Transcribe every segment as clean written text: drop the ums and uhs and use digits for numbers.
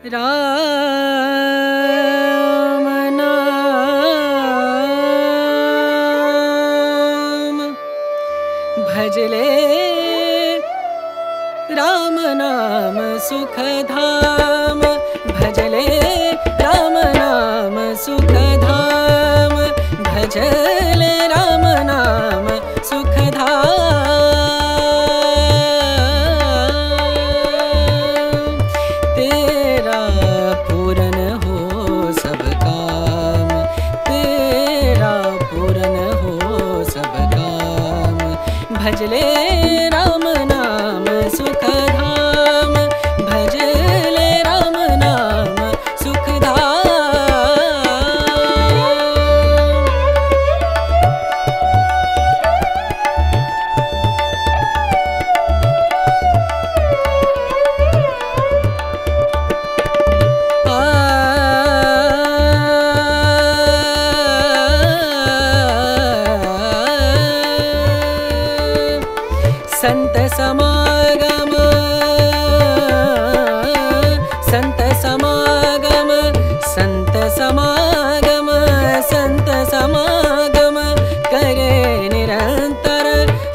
राम नाम भजले राम नाम सुख धाम भजले राम नाम सुख धाम भजले राम नाम सुख धाम तेरा पूरन हो सब काम तेरा पूरन हो सब काम भजले राम नाम सुख धाम भजले राम नाम सुख संत समागम संत समागम संत समागम संत समागम करे निरंतर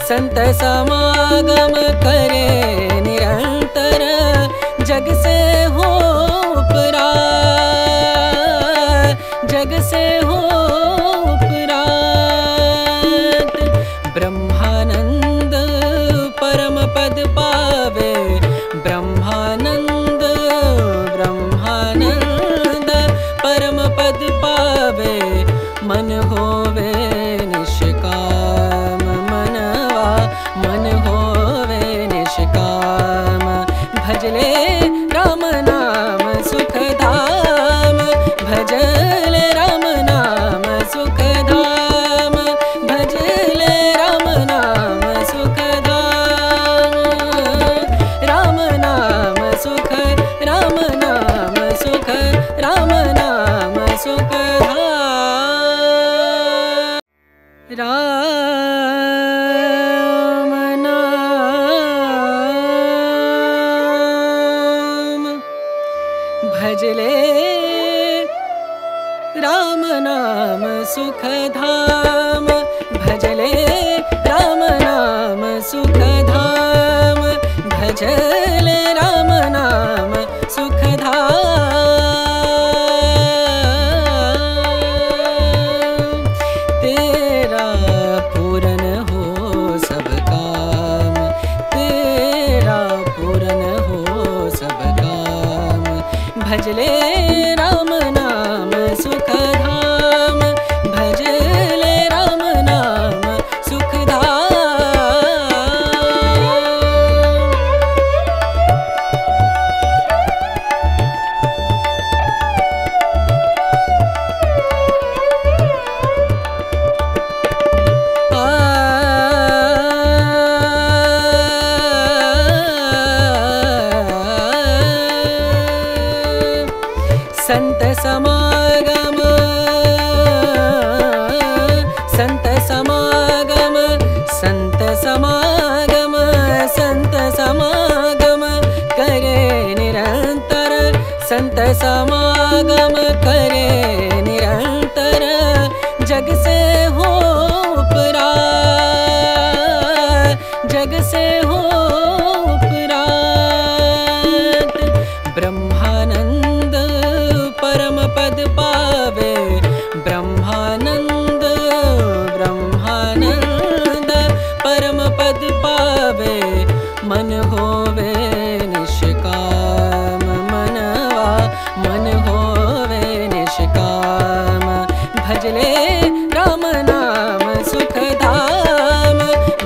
संत समागम करे निरंतर जग से हो उपरात जग से हो उपरात ब्रह्मानंद परम पद पावे ब्रह्मानंद ब्रह्मानंद परम पद पावे मन होवे निष्काम मनवा मन होवे निष्काम भजले राम नाम सुख धाम भजले राम नाम सुख धाम भजले राम नाम सुख राम नाम सुख राम नाम सुख राम नाम सुख राम नाम भजले राम नाम सुख धाम भजले राम नाम सुख धाम भजले राम नाम सुख धाम तेरा पूरन हो सब काम तेरा पूरन हो सब काम भजले राम नाम सुख धाम भजले राम नाम सुख संत समागम संत समागम संत समागम संत समागम करे निरंतर संत समागम करे निरंतर जग से हो उपरात जग से हो उपरात ब्रह्मानंद परम पद पावे ब्रह्मानंद ब्रह्मानंद परम पद पावे मन होवे निष्काम मनवा मन होवे निष्काम भजले राम नाम सुख धाम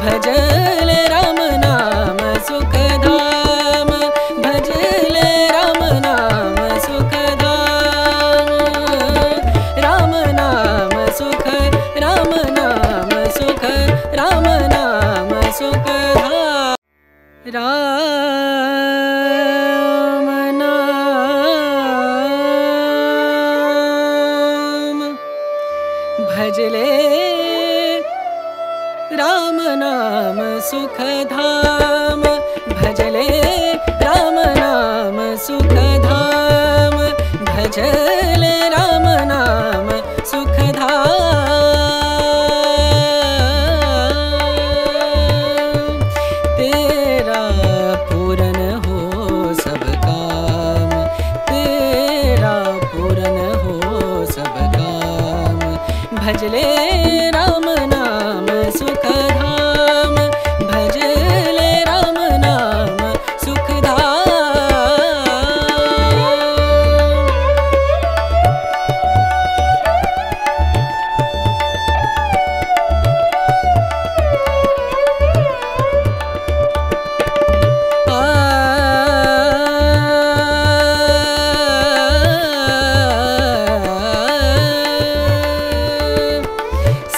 भजले राम नाम सुख धाम भजले राम नाम सुख राम नाम सुख राम नाम सुख राम नाम सुख राम नाम भजले राम नाम सुख धाम भजले राम नाम सुख धाम भजले राम नाम सुखधाम। तेरा पूरन हो सब काम, तेरा पूरन हो सब काम। भजले राम नाम सुखधाम, भजले राम नाम सुखधाम।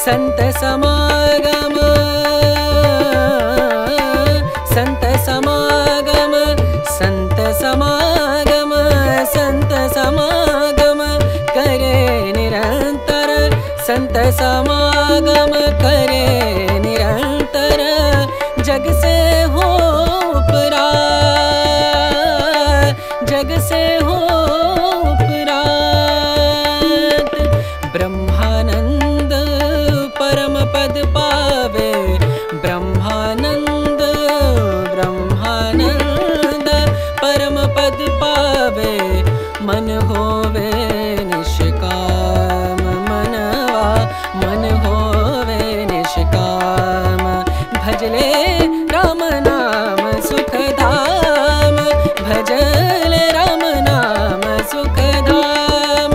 संत समागम, संत समागम, संत समागम, संत समागम करे निरंतर, संत समागम करे निरंतर। जग से हो उपरात, जग से हो उपरात। ब्रह्मानंद परम पद पावे, ब्रह्मानंद ब्रह्मानंद परम पद पावे। मन होवे निष्काम, मनवा मन होवे निष्काम। भजले राम नाम सुखधाम, भजले राम नाम सुखधाम।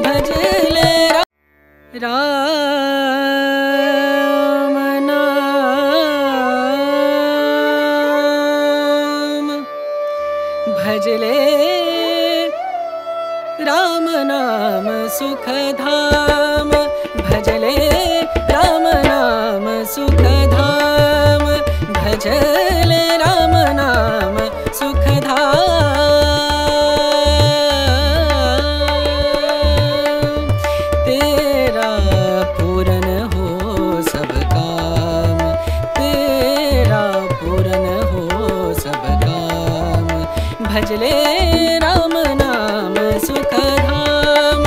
भजले राम नाम, भजले राम नाम सुखधाम, भजले राम नाम सुखधाम। भजले राम नाम सुखधाम। तेरा पूरन हो सब काम, तेरा पूरन हो सब काम। भजले राम नाम सुखधाम,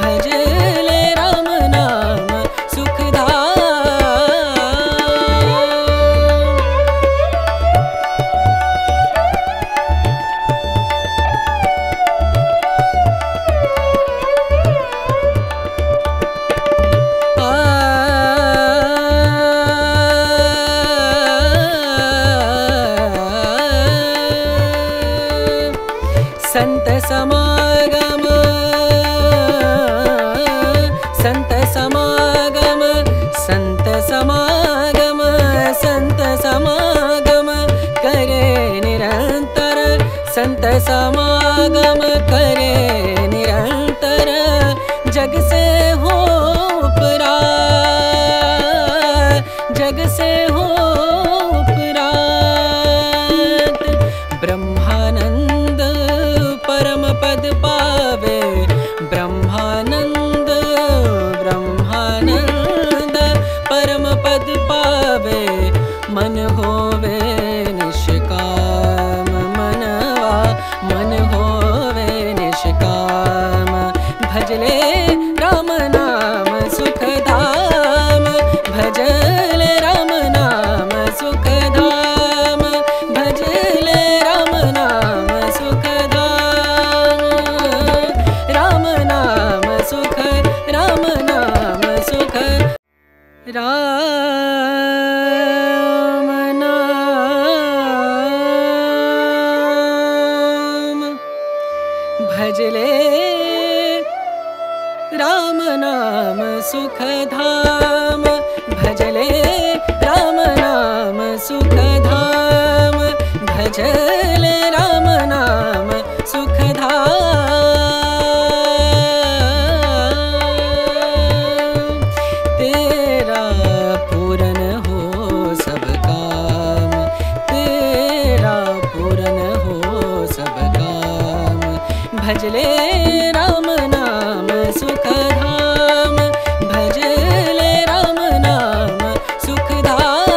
भजले राम नाम सुखधाम। संत समागम, संत समागम, संत समागम, संत समागम करे निरंतर, संत समागम करे निरंतर। जग से हो उपरात, जग से हो उपरात। ब्रह्मानंद परम पद पावे, ब्रह्मानंद ब्रह्मानंद परम पद पावे। मन होवे निष्काम, मनवा मन होवे निष्काम। भजले राम नाम सुखधाम, भजले राम नाम सुखधाम। भजले राम नाम सुखधाम, राम नाम सुख, राम नाम सुख, राम नाम। भजले राम नाम सुखधाम, भजले राम नाम सुखधाम। भजले राम नाम सुखधाम। तेरा पूरन हो सब काम, तेरा पूरन हो सब काम। भजले राम नाम सुखधाम, भजले राम नाम सुखधाम।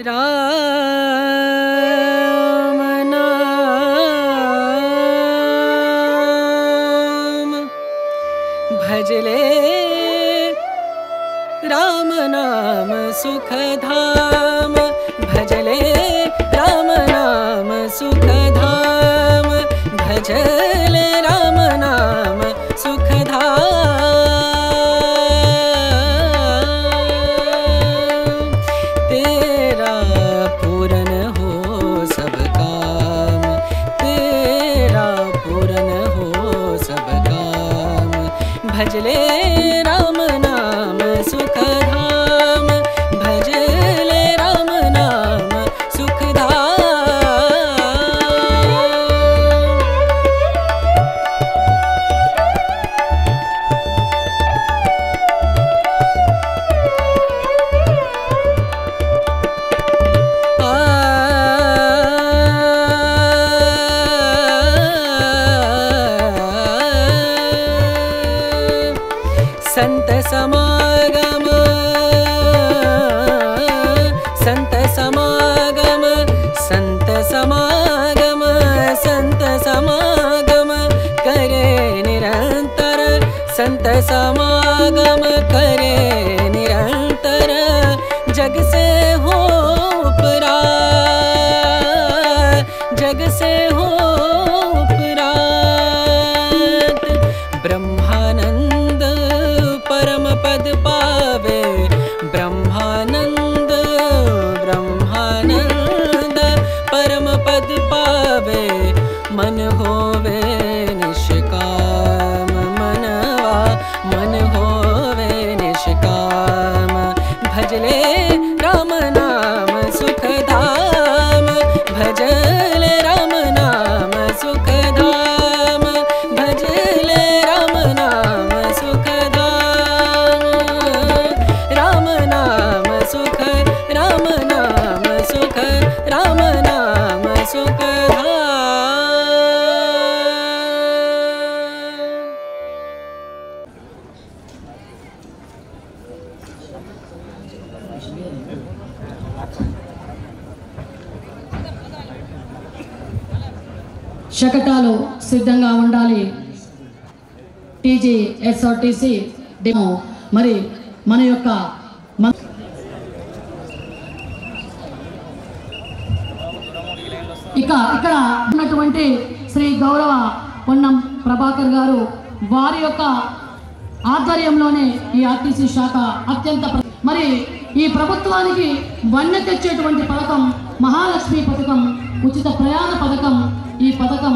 राम नाम भजले राम नाम सुख धाम भजले राम नाम सुख धाम भजले राम नाम सुख धाम तेरा पूरन हो सब काम तेरा पूरन हो सब काम भजले राम नाम सुख धाम भजले राम नाम सुख संत समागम संत समागम संत समागम संत समागम करे निरंतर संत समागम करे निरंतर जग से हो उपरात जग से हो उपरात ब्रह्मानंद परम पद पावे ब्रह्मानंद ब्रह्मानंद परम पद पावे मन होवे निष्काम मनवा मन होवे निष्काम भजले राम नाम सुख धाम भजले राम नाम सुख धाम भजले राम नाम सुख राम नाम सुख राम नाम सुख राम नाम सुख శకటాలు సిద్ధంగా ఉండాలి. టీజీ ఎస్ఆర్టీసీ డెమో మరి మన యొక్క ఇక్కడ ఉన్నటువంటి శ్రీ గౌరవ పొన్నం ప్రభాకర్ గారు వారి యొక్క ఆధ్వర్యంలోనే ఈ ఆర్టీసీ శాఖ అత్యంత మరి ఈ ప్రభుత్వానికి వన్నె తెచ్చేటువంటి పథకం మహాలక్ష్మి పథకం ఉచిత ప్రయాణ పథకం. ఈ పథకం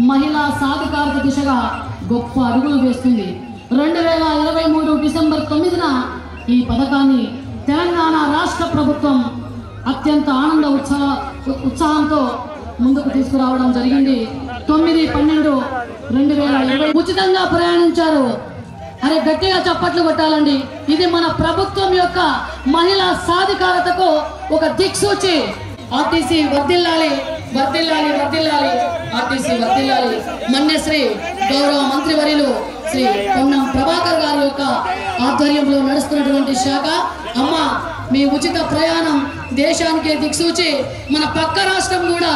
మహిళా సాధికారత దిశగా గొప్ప అడుగులు వేస్తుంది. 2023 డిసెంబర్ 9న ఈ పథకాన్ని తెలంగాణ రాష్ట్ర ప్రభుత్వం అత్యంత ఆనంద ఉత్సాహంతో ముందుకు తీసుకురావడం జరిగింది. 9/12/2020 ఉచితంగా ప్రయాణించారు. అరే గట్టిగా చప్పట్లు కొట్టాలండి. ఇది మన ప్రభుత్వం యొక్క మహిళా సాధికారతకు ఒక దిక్సూచి. ఆర్టీసీ వర్ధిల్లాలి వర్ధిల్లాలి వర్ధిల్లాలి ఆర్టీసీ వర్ధిల్లాలి. మన్యశ్రీ గౌరవ మంత్రివర్యులు శ్రీ పొన్నం ప్రభాకర్ గారి యొక్క ఆధ్వర్యంలో నడుస్తున్నటువంటి శాఖ అమ్మ మీ ఉచిత ప్రయాణం దేశానికే దిక్సూచి. మన పక్క రాష్ట్రం కూడా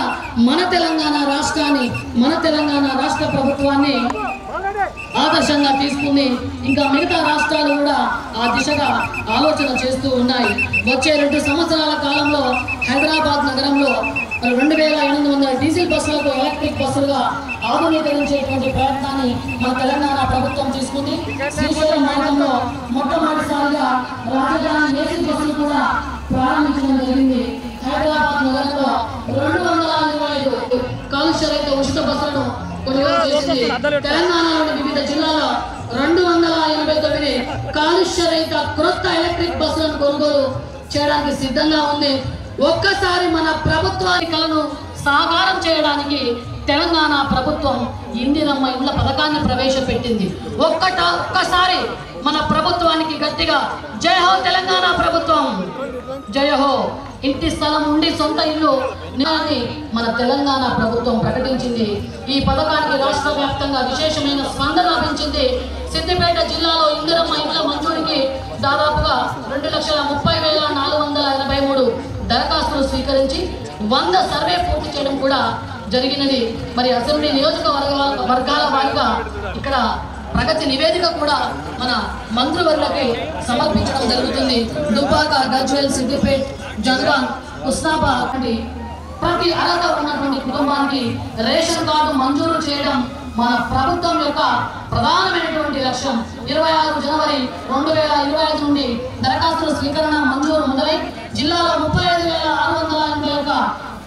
మన తెలంగాణ రాష్ట్రాన్ని మన తెలంగాణ రాష్ట్ర ప్రభుత్వాన్ని ఆదర్శంగా తీసుకుంది. ఇంకా మిగతా రాష్ట్రాలు కూడా ఆ దిశగా ఆలోచన చేస్తూ ఉన్నాయి. వచ్చే 2 సంవత్సరాల కాలంలో హైదరాబాద్ నగరంలో 2800 డీజిల్ బస్సులకు ఎలక్ట్రిక్ బస్సులుగా ఆధునీకరించేటువంటి ప్రయత్నాన్ని మన తెలంగాణ ప్రభుత్వం తీసుకుంది. శ్రీశైలం మార్గంలో మొట్టమొదటిసారిగా రాజధాని ఏసీ బస్సులు కూడా ప్రారంభించడం జరిగింది. హైదరాబాద్ నగరంలో 225 కాలుష్య రహిత ఉచిత బస్సులను కొనుగోలు చేసింది. తెలంగాణలోని వివిధ జిల్లాల్లో 289 కాలుష్య రహిత క్రొత్త ఎలక్ట్రిక్ బస్సులను కొనుగోలు చేయడానికి సిద్ధంగా ఉంది. ఒక్కసారి మన ప్రభుత్వానికి కలను సాకారం చేయడానికి తెలంగాణ ప్రభుత్వం ఇందిరమ్మ ఇండ్ల పథకాన్ని ప్రవేశపెట్టింది. ఒక్కసారి మన ప్రభుత్వానికి గట్టిగా జై హో తెలంగాణ ప్రభుత్వం, జై హో. ఇంటి స్థలం ఉండి సొంత ఇల్లు మన తెలంగాణ ప్రభుత్వం ప్రకటించింది. ఈ పథకానికి రాష్ట్ర వ్యాప్తంగా విశేషమైన స్పందన లభించింది. సిద్దిపేట జిల్లాలో ఇందిరమ్మ ఇండ్ల మంజూరికి దాదాపుగా 2,30,483 దరఖాస్తులు స్వీకరించి 100 సర్వే పూర్తి చేయడం కూడా జరిగినది. మరి అసెంబ్లీ నియోజకవర్గాల వారీగా ఇక్కడ ప్రగతి నివేదిక కూడా మన మంత్రివర్యులకి సమర్పించడం జరుగుతుంది. దుబ్బాక, గజ్వేల్, సిద్దిపేట, జనగాం, హుస్నాబాద్ వంటి ప్రతి అర్హత ఉన్నటువంటి కుటుంబానికి రేషన్ కార్డు మంజూరు చేయడం మన ప్రభుత్వం యొక్క ప్రధానమైనటువంటి లక్ష్యం. 26 జనవరి 2025 నుండి దరఖాస్తుల స్వీకరణ మంజూరు మొదలై జిల్లాలో 35,681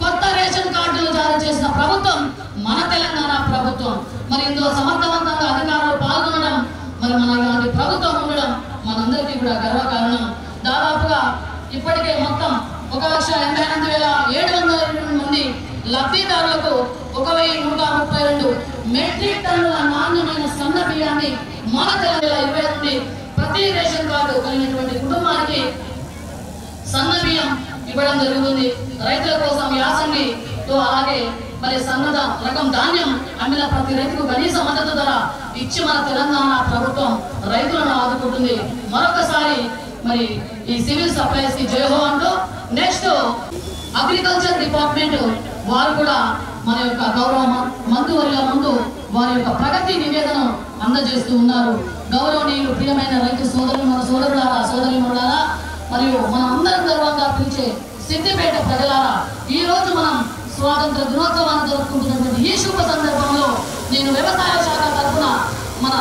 కొత్త రేషన్ కార్డులు జారీ చేసిన ప్రభుత్వం మన తెలంగాణ ప్రభుత్వం. మరి ఇందులో సమర్థవంతంగా అధికారులు పాల్గొనడం, మరి మన ఇలాంటి ప్రభుత్వం ఉండడం మనందరికీ కూడా గర్వకారణం. దాదాపుగా ఇప్పటికే మొత్తం 1,88,722 మంది లబ్ధిదారులకు 1,132 మెట్రిక్ టన్నుల నాణ్యమైన సన్న బియ్యాన్ని మన తెలంగాణ 20 నుండి ప్రతి రేషన్ కార్డు కలిగినటువంటి కుటుంబానికి సన్న బియ్యం ఇవ్వడం జరుగుతుంది. రైతుల కోసం యాసంగితో అలాగే మరి సన్నద రకం ధాన్యం అమ్మిన ప్రతి రైతుకు కనీస మద్దతు ధర ఇచ్చి మన తెలంగాణ ప్రభుత్వం రైతులను ఆదుకుంటుంది. మరొకసారి మరి ఈ సివిల్ సప్లైస్ కి జయహో అంటూ నెక్స్ట్ అగ్రికల్చర్ డిపార్ట్మెంట్ వారు కూడా మన యొక్క గౌరవ మంత్రివర్యుల ముందు వారి యొక్క ప్రగతి నివేదన అందజేస్తూ ఉన్నారు. గౌరవనీయులు ప్రియమైన రైతు సోదరులారా సోదరీమణులారా మరియు మన అందరం గర్వంగా పిలిచే సిద్దిపేట ప్రజలారా, ఈ రోజు మనం స్వాతంత్ర దినోత్సవాన్ని జరుపుకుంటున్నటువంటి ఈ శుభ సందర్భంలో నేను వ్యవసాయ శాఖ తరఫున మన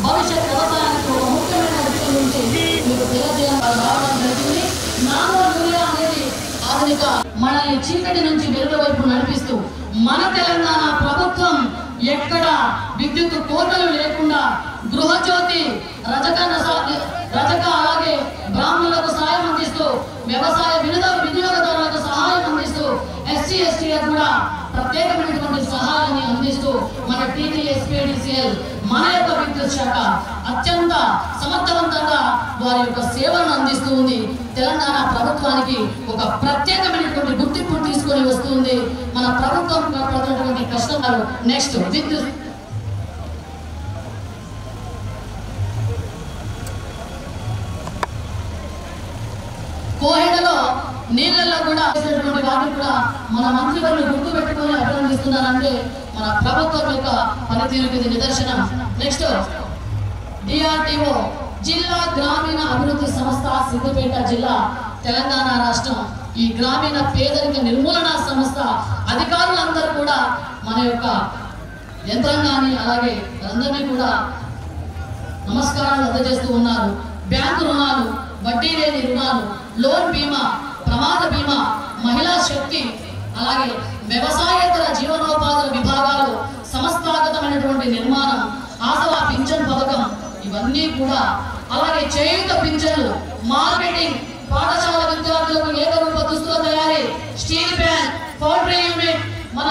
భవిష్యత్ వ్యవసాయానికి ఒక ముఖ్యమైన విషయం గురించి మీకు తెలియజేయడం జరిగింది. నానో యూరియా అనేది ఆధునిక మనల్ని చీకటి నుంచి వెలుగు వైపు నడిపిస్తూ మన తెలంగాణ ప్రభుత్వం ఎక్కడ విద్యుత్ కోతలు లేకుండా గృహజ్యోతి రజక అలాగే బ్రాహ్మణులకు సహాయం అందిస్తూ వ్యవసాయ వినియోగదారులకు సహాయం అందిస్తూ SC ST కూడా ప్రత్యేకమైనటువంటి సహాయాన్ని అందిస్తూ మన TTSPDCL మన యొక్క విద్యుత్ శాఖ అత్యంత సమర్థవంతంగా వారి యొక్క సేవలను అందిస్తూ ఉంది. తెలంగాణ ప్రభుత్వానికి ఒక ప్రత్యేకమైనటువంటి గుర్తింపు తీసుకొని వస్తుంది. మన ప్రభుత్వం పడుతున్నటువంటి కష్టాలు నెక్స్ట్ విద్యుత్ కోహెడలో నీళ్ళల్లో కూడా వాటిని కూడా మన మంత్రివర్యులు గుర్తు పెట్టుకొని అభినందిస్తున్నారంటే మన ప్రభుత్వం యొక్క పనితీరుకి ఇది నిదర్శనం. నెక్స్ట్ DRDO జిల్లా గ్రామీణ అభివృద్ధి సంస్థ సిద్దిపేట జిల్లా తెలంగాణ రాష్ట్రం. ఈ గ్రామీణ పేదరిక నిర్మూలన సంస్థ అధికారులందరూ కూడా మన యొక్క యంత్రాంగాన్ని అలాగే అందరినీ కూడా నమస్కారాలు అందజేస్తూ ఉన్నారు. బ్యాంకు రుణాలు, వడ్డీ లేని రుణాలు, లోన్ బీమా, ప్రమాద బీమా, మహిళా శక్తి అలాగే వ్యవసాయేతర జీవనోపాధుల విభాగాలు, సంస్థాగతమైనటువంటి నిర్మాణం, ఆసరా పింఛన్ పథకం ఇవన్నీ కూడా అలాగే చేయూత పింఛన్లు, మార్కెటింగ్, పాఠశాల విద్యార్థులకు ఏకరూప దుస్తుల తయారీ, స్టీల్ ప్లాంట్, పౌల్ట్రీ యూనిట్, మన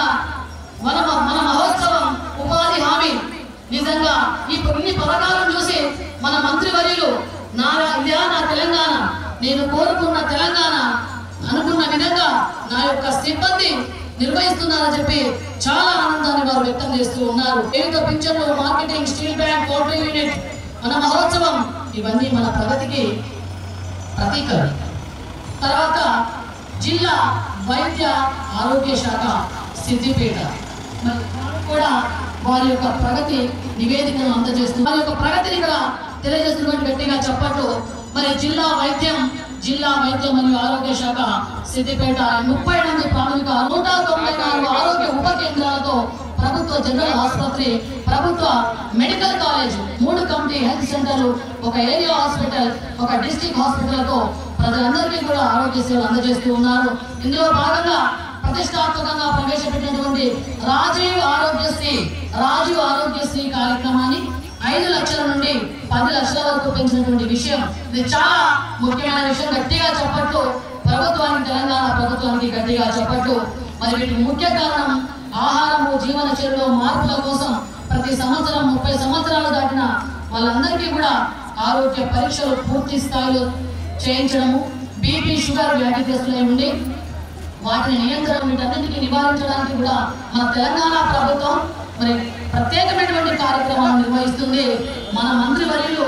మహోత్సవం, ఉపాధి హామీ. నిజంగా ఇన్ని పథకాలను చూసి మన మంత్రివర్యులు ఇదే నా తెలంగాణ, నేను కోరుకున్న తెలంగాణ అనుకున్న విధంగా నా యొక్క సిబ్బంది నిర్వహిస్తున్నారని చెప్పి చాలా ఆనందాన్ని వారు వ్యక్తం చేస్తూ ఉన్నారు. ఏక పింఛన్లు, marketing, steel plant, poultry unit, మన మహోత్సవం ఇవన్నీ మన ప్రగతికి ప్రతీకలు. తర్వాత జిల్లా వైద్య ఆరోగ్య శాఖ సిద్దిపేట మరి కూడా వారి యొక్క ప్రగతి నివేదికను అందజేస్తుంది. వారి యొక్క ప్రగతిని ఇక్కడ తెలియజేస్తున్నటువంటి గట్టిగా చెప్పట్లు. మరి జిల్లా వైద్యం మరియు ఆరోగ్య శాఖ సిద్దిపేట 38 ప్రాథమిక 194 ఆరోగ్య ఉప కేంద్రాలతో ప్రభుత్వ జనరల్ ఆసుపత్రి, ప్రభుత్వ మెడికల్ కాలేజ్, 3 కమిటీ హెల్త్ సెంటర్లు, ఒక ఏరియా హాస్పిటల్, ఒక డిస్ట్రిక్ట్ హాస్పిటల్తో ప్రజలందరికీ కూడా ఆరోగ్య సేవలు అందజేస్తూ ఉన్నారు. ఇందులో భాగంగా ప్రతిష్టాత్మకంగా ప్రవేశపెట్టినటువంటి రాజీవ్ ఆరోగ్యశ్రీ కార్యక్రమాన్ని 5 లక్షల నుండి 10 లక్షల వరకు పెంచినటువంటి విషయం. ఇది చాలా ముఖ్యమైన విషయం. గట్టిగా చెప్పట్టు ప్రభుత్వానికి, తెలంగాణ ప్రభుత్వానికి గట్టిగా చెప్పట్టు. మరి వీటికి ముఖ్య కారణం ఆహారము, జీవన చర్యలో మార్పుల కోసం ప్రతి సంవత్సరం 30 సంవత్సరాలు దాటిన వాళ్ళందరికీ కూడా ఆరోగ్య పరీక్షలు పూర్తి స్థాయిలో చేయించడము, బీపీ, షుగర్ వ్యాధిగ్రస్తులై ఉండి వాటిని నియంత్రణ వీటన్నిటికీ నివారించడానికి కూడా మన తెలంగాణ ప్రభుత్వం మరి ప్రత్యేకమైనటువంటి కార్యక్రమాలను నిర్వహిస్తుంది. మన మంత్రివర్యులు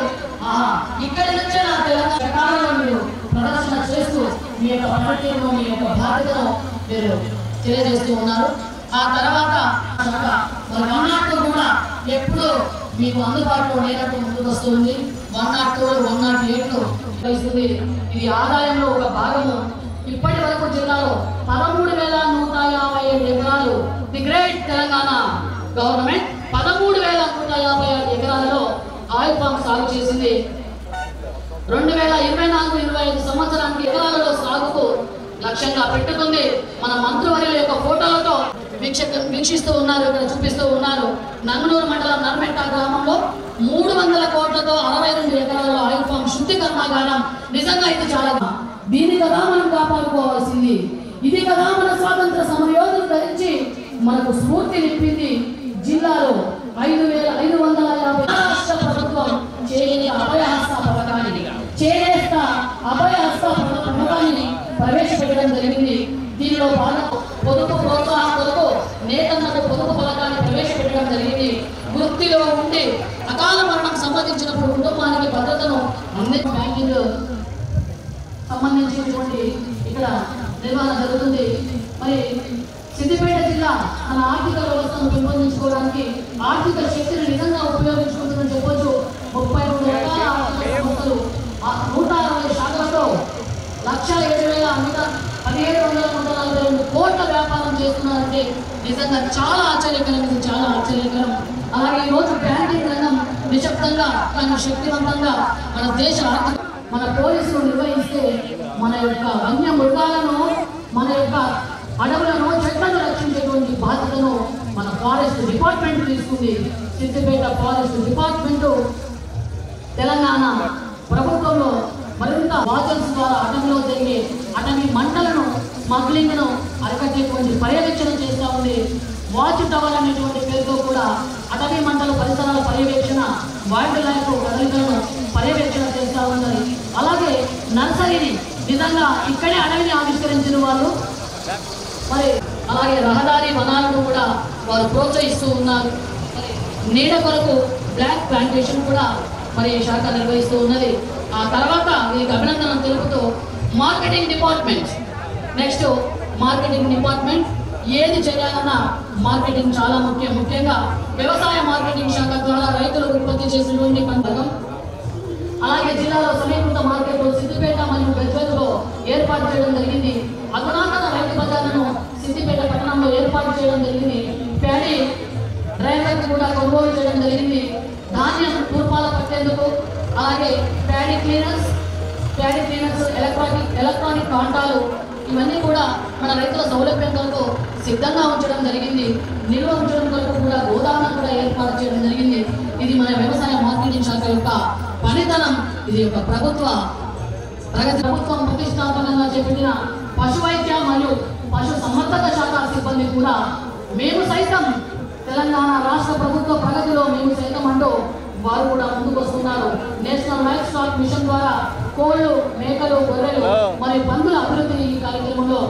ఇక్కడి నుంచే నా తెలంగాణ ప్రదర్శన చేస్తూ మీ యొక్క పనితీరును మీ యొక్క బాధ్యతను మీరు తెలియజేస్తూ ఉన్నారు. ఆ తర్వాత మరి 102 కూడా ఎప్పుడు మీకు అందుబాటులో లేనట్టు ముందుకు వస్తుంది. 102, 108 వస్తుంది. ఇది ఆదాయంలో ఒక భాగము. ఇప్పటి వరకు జిల్లాలో 13,157 ఎకరాలు ది గ్రేట్ తెలంగాణ గవర్నమెంట్ 13,157 ఎకరాలలో ఆయిల్ పామ్ సాగు చేసింది. 2024-25 సంవత్సరానికి ఎకరాలలో సాగుకు లక్ష్యంగా పెట్టుకుంది. మన మంత్రివర్యుల యొక్క ఫోటోలతో వీక్షిస్తూ ఉన్నారు, ఇక్కడ చూపిస్తూ ఉన్నారు. నంగనూరు మండలం నర్మెట్ట గ్రామంలో 300 కోట్లతో 62 ఎకరాలలో ఆయిల్ పామ్ శుద్ధి కర్మాగారం. నిజంగా ఇది చాలా, దీని కదా మనం కాపాడుకోవాల్సింది. ఇది కదా మన స్వాతంత్ర సమరయోధులు ధరించి మనకు స్ఫూర్తి నింపింది. జిల్లాలో 5,550 రాష్ట్ర ప్రభుత్వం చేనేత అభయహస్త పథకాన్ని ప్రవేశపెట్టడం జరిగింది. దీనిలో భాగంగా పొదుపు ప్రోత్సాహం కొరకు నేతన్నకు పొదుపు పథకాన్ని ప్రవేశపెట్టడం జరిగింది. వృత్తిలో ఉండి అకాల మరణం సంబంధించినప్పుడు కుటుంబానికి భద్రతను బ్యాంకింగ్ సంబంధించినటువంటి ఇక్కడ నిర్వహణ జరుగుతుంది. మరి సిద్దిపేట జిల్లా మన ఆర్థిక వ్యవస్థను పెంపొందించుకోవడానికి ఆర్థిక శక్తిని నిజంగా ఉపయోగించుకుంటుందని చెప్పొచ్చు. 32 రకాల ఆర్థిక సంస్థలు 160 శాఖలతో 1,07,1742 కోట్ల వ్యాపారం చేస్తున్నారంటే నిజంగా చాలా ఆశ్చర్యకరం. ఇది చాలా ఆశ్చర్యకరం. అలాగే ఈరోజు బ్యాంకింగ్ రంగం నిశ్శబ్దంగా కానీ శక్తివంతంగా మన దేశ ఆర్థిక మన పోలీసులు నిర్వహిస్తే మన యొక్క వన్య మృగాలను మన యొక్క అడవులను చెట్లను రక్షించేటువంటి బాధ్యతను మన ఫారెస్ట్ డిపార్ట్మెంట్ తీసుకుంది. సిద్దిపేట ఫారెస్ట్ డిపార్ట్మెంట్ తెలంగాణ ప్రభుత్వంలో మరింత వాచన్స్ ద్వారా అటవీలో జరిగే అటవీ మంటలను స్మగ్లింగ్ను అరికట్టేటువంటి పర్యవేక్షణ చేస్తూ ఉంది. వాచ్ టవర్ అనేటువంటి పేరుతో కూడా అటవీ మంటల పరిసరాల పర్యవేక్షణ, వైల్డ్ లైఫ్ కదలికలను పర్యవేక్షణ చేస్తూ ఉన్నది. అలాగే నర్సరీని నిజంగా ఇక్కడే అడవిని ఆవిష్కరించిన వాళ్ళు. మరి అలాగే రహదారి వనాలను కూడా వారు ప్రోత్సహిస్తూ ఉన్నారు. నీడ కొరకు బ్లాక్ ప్లాంటేషన్ కూడా మరి ఈ శాఖ నిర్వహిస్తూ ఉన్నది. ఆ తర్వాత దీనికి అభినందనలు తెలుపుతూ marketing department, next marketing department ఏది చేయాలన్నా మార్కెటింగ్ చాలా ముఖ్యం. ముఖ్యంగా వ్యవసాయ మార్కెటింగ్ శాఖ ద్వారా రైతులు ఉత్పత్తి చేసినటువంటి పంటకం, అలాగే జిల్లాలో సమీకృత మార్కెట్లు సిద్దిపేట మరియు గజ్వేల్లో ఏర్పాటు చేయడం జరిగింది. అధునాతన రైతు బజార్లను సిద్దిపేట పట్టణంలో ఏర్పాటు చేయడం జరిగింది. ప్యాడీ డ్రైవర్కి కూడా కొనుగోలు చేయడం జరిగింది. ధాన్యం తూర్పాల పట్టేందుకు అలాగే ప్యాడీ క్లీనర్స్, ఎలక్ట్రానిక్ కాంటాలు ఇవన్నీ కూడా మన రైతుల సౌలభ్యం కొరకు సిద్ధంగా ఉంచడం జరిగింది. నిల్వ ఉంచడం కొరకు కూడా గోదాములను కూడా ఏర్పాటు చేయడం జరిగింది. ఇది మన వ్యవసాయ మార్కెటింగ్ శాఖ యొక్క పనితనం. ఇది యొక్క ప్రభుత్వం ప్రతిష్టాత్మకంగా చేపట్టిన పశు వైద్య మరియు పశు సంవర్ధక శాఖ సిబ్బంది కూడా మేము సైతం తెలంగాణ రాష్ట్ర ప్రభుత్వ ప్రగతిలో మేము సైతం అంటూ వారు కూడా ముందుకు వస్తున్నారు. నేషనల్ లైఫ్ స్టాక్ మిషన్ ద్వారా కోళ్లు, మేకలు, గొర్రెలు మరియు పందుల అభివృద్ధిని ఈ కార్యక్రమంలో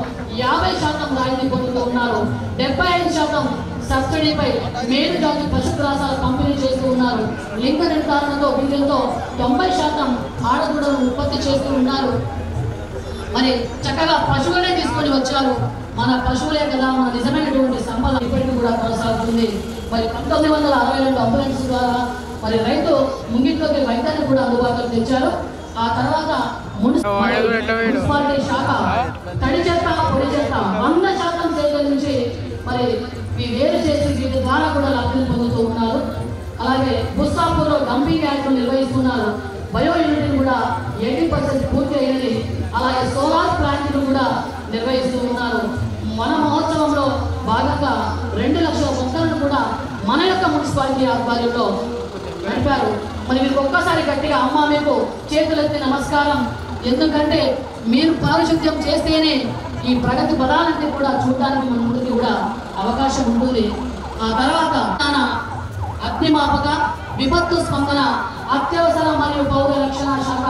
50% రాయితీ పొందుతూ ఉన్నారు. 75% సబ్సిడీపై మేలు జాతి పశుగ్రాసాల పంపిణీ చేస్తూ ఉన్నారు. లింగ నిర్ధారణతో వీళ్ళతో 90% ఆడదూడలను ఉత్పత్తి చేస్తూ ఉన్నారు. మరి చక్కగా పశువులే తీసుకొని వచ్చారు. మన పశువులే కదా మన నిజమైనటువంటి సంపద ఇప్పటికీ కూడా కొనసాగుతుంది. మరి 1962 అంబులెన్స్ ద్వారా మరి రైతు ముంగిట్లోకి వైద్యాన్ని కూడా అందుబాటులోకి తెచ్చారు. ఆ తర్వాత మున్సిపాలిటీ శాఖ తడి చెత్త, పొడి చెత్త 100% సేకరించి మరి వేరు చేసి వీటి ద్వారా కూడా లబ్ధిని పొందుతూ ఉన్నారు. అలాగే బుస్సాపూర్లో డంపింగ్ యార్డ్ను నిర్వహిస్తున్నారు. బయో యూనిట్ కూడా 80% పూర్తి అయినది. అలాగే సోలార్ ప్లాంట్ను కూడా నిర్వహిస్తూ ఉన్నారు. మన మహోత్సవంలో భాగంగా 2 లక్షల మొక్కలను కూడా మన యొక్క మున్సిపాలిటీ ఆధ్వర్యంలో నడిపారు. మరి మీకు ఒక్కసారి గట్టిగా అమ్మ మీకు చేతులెత్తి నమస్కారం. ఎందుకంటే మీరు పారిశుద్ధ్యం చేస్తేనే ఈ ప్రగతి పదాలన్నీ కూడా చూడడానికి మన ముందుకి కూడా అవకాశం ఉంటుంది. ఆ తర్వాత అగ్నిమాపక, విపత్తు స్పందన, అత్యవసర మరియు పౌర రక్షణ శాఖ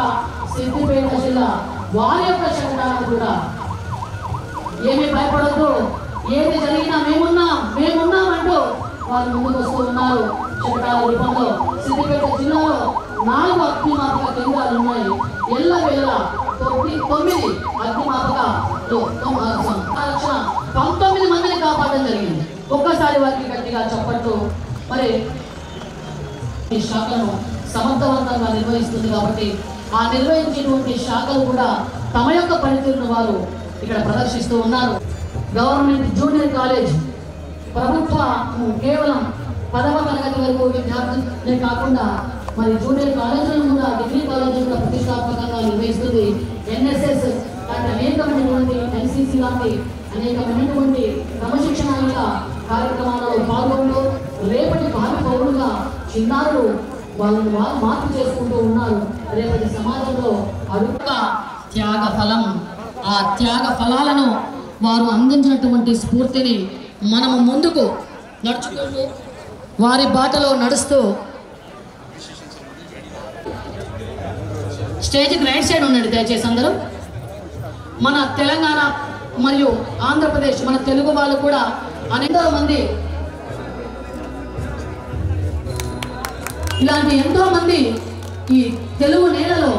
సిద్దిపేట జిల్లా వారి యొక్క శకటాలను కూడా ఏమీ భయపడద్దు, ఏది జరిగినా మేమున్నామంటూ వారు ముందుకు వస్తూ ఉన్నారు. శకటాల రూపంలో సిద్దిపేట జిల్లాలో 4 అగ్నిమాపక కేంద్రాలు ఉన్నాయి. ఎల్లవేళ 9 అగ్నిమాపక 19 మందిని కాపాడడం జరిగింది. ఒక్కసారి వారికి గట్టిగా చప్పట్లు. మరి ఈ శాఖలను సమర్థవంతంగా నిర్వహిస్తుంది కాబట్టి ఆ నిర్వహించేటువంటి శాఖలు కూడా తమ యొక్క పనితీరును వారు ఇక్కడ ప్రదర్శిస్తూ ఉన్నారు. గవర్నమెంట్ జూనియర్ కాలేజ్ ప్రభుత్వ కేవలం 10వ తరగతి వరకు విద్యార్థులే కాకుండా మరి జూనియర్ కాలేజీలను కూడా డిగ్రీ కాలేజీలు కూడా ప్రతిష్టాత్మకంగా నిర్వహిస్తుంది. NSS లాంటి అనేకమైనటువంటి NCC లాంటి అనేకమైనటువంటి క్రమశిక్షణ కార్యక్రమాలలో పాల్గొంటూ రేపటి భావి పౌరులుగా చిన్నారులు వాళ్ళని వాళ్ళు మార్పు చేసుకుంటూ ఉన్నారు. రేపటి సమాజంలో అడుగుగా త్యాగ ఫలం, ఆ త్యాగ ఫలాలను వారు అందించినటువంటి స్ఫూర్తిని మనము ముందుకు నడుచుకుంటూ వారి బాటలో నడుస్తూ స్టేజ్కి రైట్ సైడ్ ఉండండి దయచేసి అందరూ. మన తెలంగాణ మరియు ఆంధ్రప్రదేశ్ మన తెలుగు వాళ్ళు కూడా అనేక మంది ఇలాంటి ఎంతో మంది ఈ తెలుగు నేలలో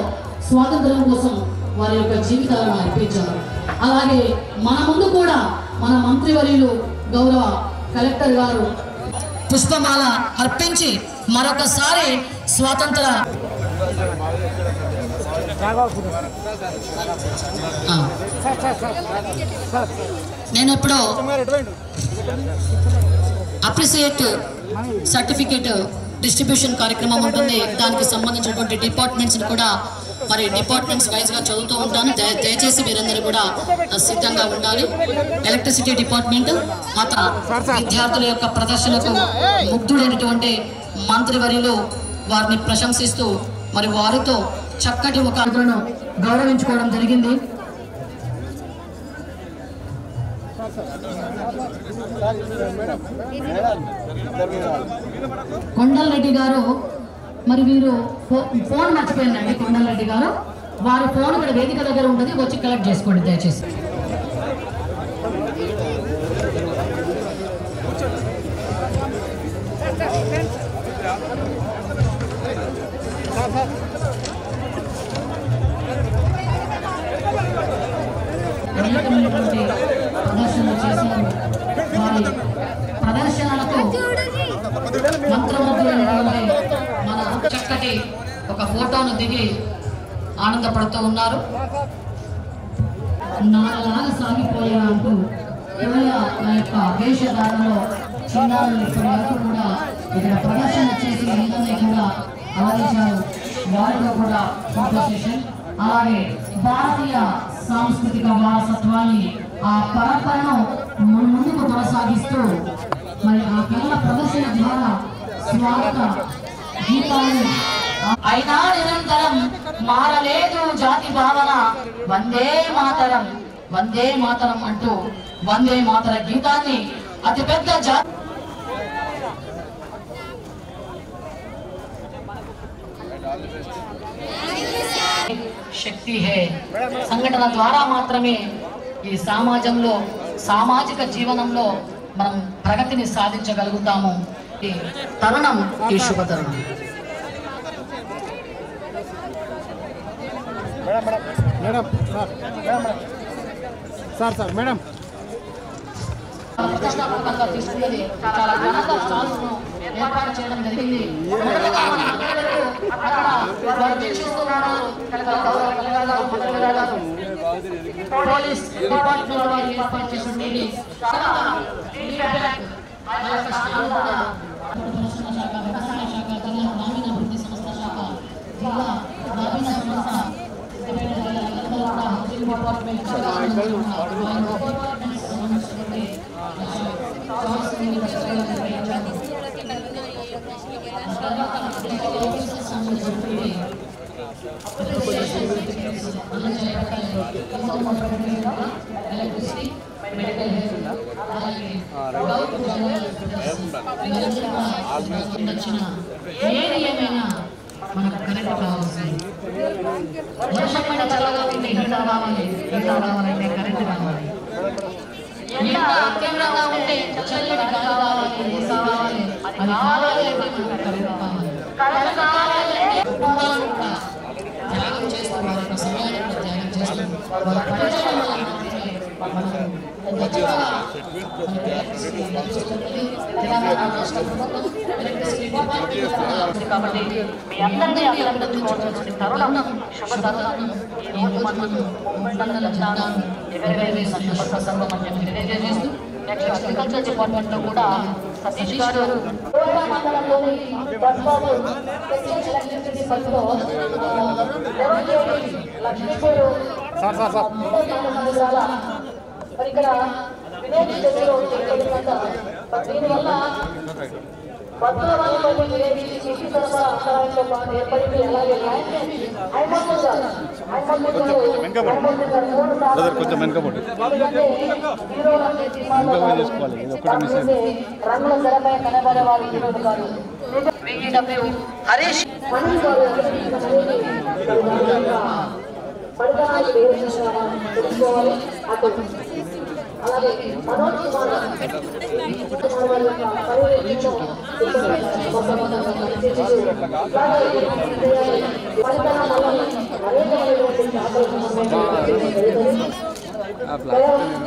స్వాతంత్రం కోసం వారి యొక్క జీవితాలను అర్పించారు. అలాగే మన ముందు కూడా మన మంత్రివర్యులు గౌరవ కలెక్టర్ గారు పుష్పమాల అర్పించి మరొకసారి స్వాతంత్ర నేను ఇప్పుడు అప్రిసియేట్ సర్టిఫికేట్ డిస్ట్రిబ్యూషన్ కార్యక్రమం ఉంటుంది. దానికి సంబంధించినటువంటి డిపార్ట్మెంట్స్ కూడా మరి డిపార్ట్మెంట్స్ వైజ్ గా చదువుతూ ఉంటాను. దయచేసి మీరందరూ కూడా సిద్ధంగా ఉండాలి. ఎలక్ట్రిసిటీ డిపార్ట్మెంట్ మాత్రం విద్యార్థుల యొక్క ప్రదర్శనకు ముగ్ధుడైనటువంటి మంత్రివర్యులు వారిని ప్రశంసిస్తూ మరి వారితో చక్కటి ఒక అతను గౌరవించుకోవడం జరిగింది. కొండలరెడ్డి గారు మరి వీరు ఫోన్ మర్చిపోయిందండి. కొండలరెడ్డి గారు వారి ఫోన్ ఇక్కడ వేదిక దగ్గర ఉంటుంది, వచ్చి కలెక్ట్ చేసుకోండి దయచేసి. ప్రదర్శనలు చేశారు. వారి ప్రదర్శనలకు మంత్రముగ్ధులైనటువంటి మన చక్కటి ఒక ఫోటోను దిగి ఆనందపడుతూ ఉన్నారు. నాలుగు సాగిపోయా అంటూ నా యొక్క వేషధారణలో చిన్నారులు ఇప్పటి వరకు కూడా ఇక్కడ ప్రదర్శన చేసి అందరినీ కూడా అలరించారు. వారిలో కూడా ఫోటో సెషన్, అలాగే భారతీయ సాంస్కృతిక వారసత్వాన్ని ఆ పరంపరను ముందుకు కొనసాగిస్తూ మరి ఆ కళల ప్రదర్శన ద్వారా స్వాగత గీతాన్ని అయినా నిరంతరం మారలేదు జాతి భావన, వందే మాతరం వందే మాతరం అంటూ వందే మాతర గీతాన్ని అతిపెద్ద శక్తి హే సంఘటన ద్వారా మాత్రమే ఈ సమాజంలో సామాజిక జీవనంలో మనం ప్రగతిని సాధించగలుగుతాము. ఈ తరుణం ఈ శుభ తరుణం. మేడం ప్రతిష్టాత్మకంగా తీసుకున్నది చాలా ఘనంగా స్టాల్స్ను ఏర్పాటు చేయడం జరిగింది. పోలీస్ డిపార్ట్మెంట్ వారు ఏర్పాటు చేసినటువంటి వ్యవసాయ శాఖ, జిల్లా గ్రామీణాభివృద్ధి సంస్థ శాఖ, జిల్లా గ్రామీణ సంస్థ డిపార్ట్మెంట్ ఏది ఏమైనా మనకు కరెంట్ కావాల్సింది. వర్షం పైన చల్లగా ఉంటే హీటర్ కావాలి, హీటర్ కావాలంటే కరెంట్ కావాలి. ఎండ తీవ్రంగా ఉంటే చల్లటి గాలి కావాలి, ఏసీ కావాలి. అది కావాలి అంటే మనకు కరెంట్ కావాలి. కరెంట్ కావాలంటే త్యాగం చేస్తూ వారి సమయాన్ని త్యాగం కాబట్టి మీ అందరినీ అభినందించుకోవాల్సిన తరుణం శుభ తరుణం. ఈ రోజు మనం 30 లక్షల శుభ సందర్భం అని చెప్పి తెలియజేస్తూ నెక్స్ట్ అగ్రికల్చర్ డిపార్ట్మెంట్ లో కూడా సతీష్ గారు మండలంలోని లక్ష్మీపూరు ఇక్కడ విలేజ్ దీనివల్ల భక్తుల నీటి సరఫరా అంతరాయంతో పాటు ఏర్పడింది. అలాగే రంగుల తెరపై కనబడే వారు హీరోలు కాదు. హరీష్ తెలుసుకోవాలి. అలాగే మనోజ్ కుమార్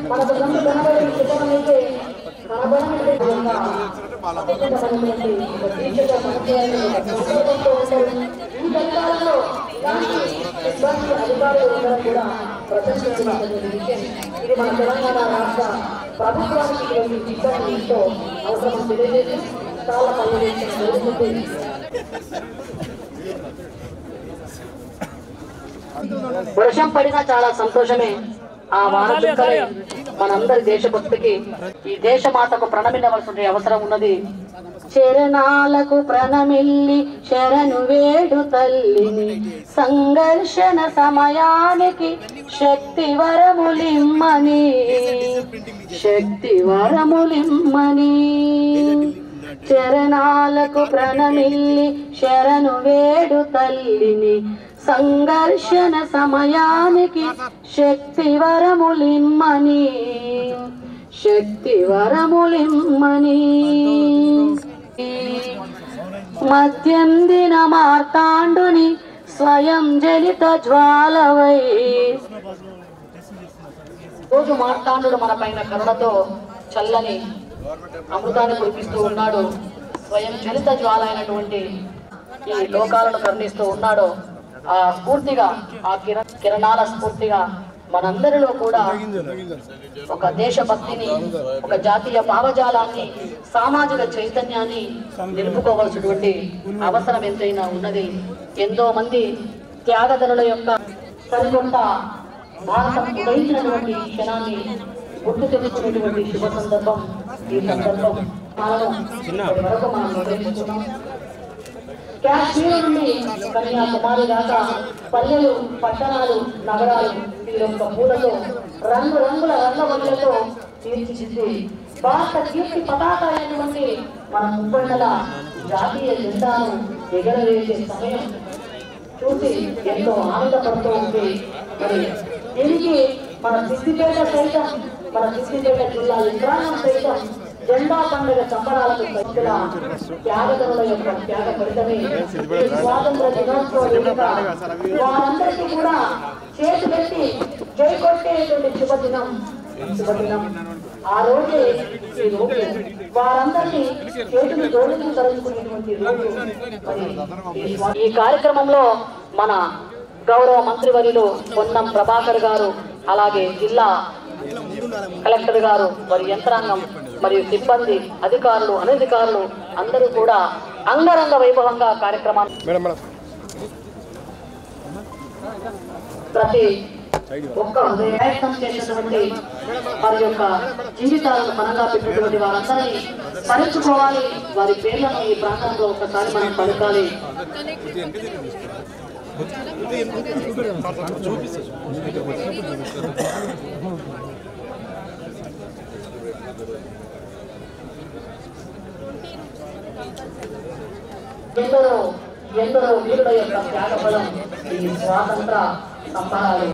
మనకు కనబడే చిత్రమైతే అధికారులు కూడా ప్రదర్శించడం ఇది మన తెలంగాణ రాష్ట్ర ప్రభుత్వానికి ఎంతో అవసరం తెలియజేసి చాలా పర్యవేక్షణ జరుగుతుంది. వర్షం పడినా చాలా సంతోషమే. ఆ వానచుక్కలే మనందరి దేశభక్తికి ఈ దేశమాతకు ప్రణమిల్లవలసిన అవసరం ఉన్నది. చరణాలకు ప్రణమిల్లి శరణు వేడు తల్లిని సంఘర్షణ సమయానికి శక్తి వరములిమ్మని చరణాలకు ప్రణమిల్లి శరణు వేడు తల్లిని సంఘర్షణ సమయానికి శక్తి వరములిమ్మని మధ్యందిన మార్తాండుని స్వయం జలిత జ్వాలవై. రోజు మార్తాండు మన పైన కరుణతో చల్లని అమృతాన్ని కురిపిస్తూ ఉన్నాడు. స్వయం జలిత జ్వాల అయినటువంటి ఈ లోకాలను కరుణిస్తూ ఉన్నాడు. ఆ స్ఫూర్తిగా ఆ కిరణాల స్ఫూర్తిగా మనందరిలో కూడా ఒక దేశభక్తిని, ఒక జాతీయ భావజాలాన్ని, సామాజిక చైతన్యాన్ని నిలుపుకోవాల్సినటువంటి అవసరం ఎంతైనా ఉన్నది. ఎంతో మంది త్యాగదనుల యొక్క సరికొత్త భారతం ఉదయించినటువంటి క్షణాన్ని గుర్తు తెచ్చుకునేటువంటి శుభ సందర్భం ఈ సందర్భం. వరకు మనం నిర్వహిస్తున్నాం. కాశ్మీర్ నుండి కన్యాకుమారి దాకా పల్లెలు, పట్టణాలు, నగరాలు ఈ యొక్క పూలతో రంగురంగుల రంగవల్లులతో తీర్చిదిద్ది భారత కీర్తి పతాక అయినటువంటి మన ముప్పండల జాతీయ జెండాను ఎగరవేసే సమయం చూసి ఎంతో ఆనందపడుతూ ఉంది. మరి దీనికి మన సిద్దిపేట సైతం, మన సిద్దిపేట జిల్లా యంత్రాంగం సైతం జెండా పండుగ సంబరాలకు సైతుల త్యాగదనుల యొక్క త్యాగ ఫలితమే స్వాతంత్ర దినోత్సవ వేడుక. వారందరికీ కూడా చేతి పెట్టి జై కొట్టేటువంటి శుభదినం. ఆ రోజే ఈ రోజు వారందరినీ చేతులు జోడించి తరుచుకునేటువంటి రోజు. మరి ఈ కార్యక్రమంలో మన గౌరవ మంత్రివర్యులు పొన్నం ప్రభాకర్ గారు, అలాగే జిల్లా కలెక్టర్ గారు, వారి యంత్రాంగం మరియు సిబ్బంది, అధికారులు, అనధికారులు అందరూ కూడా అంగరంగ వైభవంగా కార్యక్రమాన్ని ప్రతి ఒక్క ప్రయత్నం చేసినటువంటి వారి యొక్క జీవితాలను పనంగా పెట్టినటువంటి వారందరినీ స్మరించుకోవాలి. వారి పేర్లను ఈ ప్రాంతంలో ఒకసారి మనం పలకాలి. ఎందరో వీరుల యొక్క త్యాగఫలం ఈ స్వాతంత్ర సంబరాలు.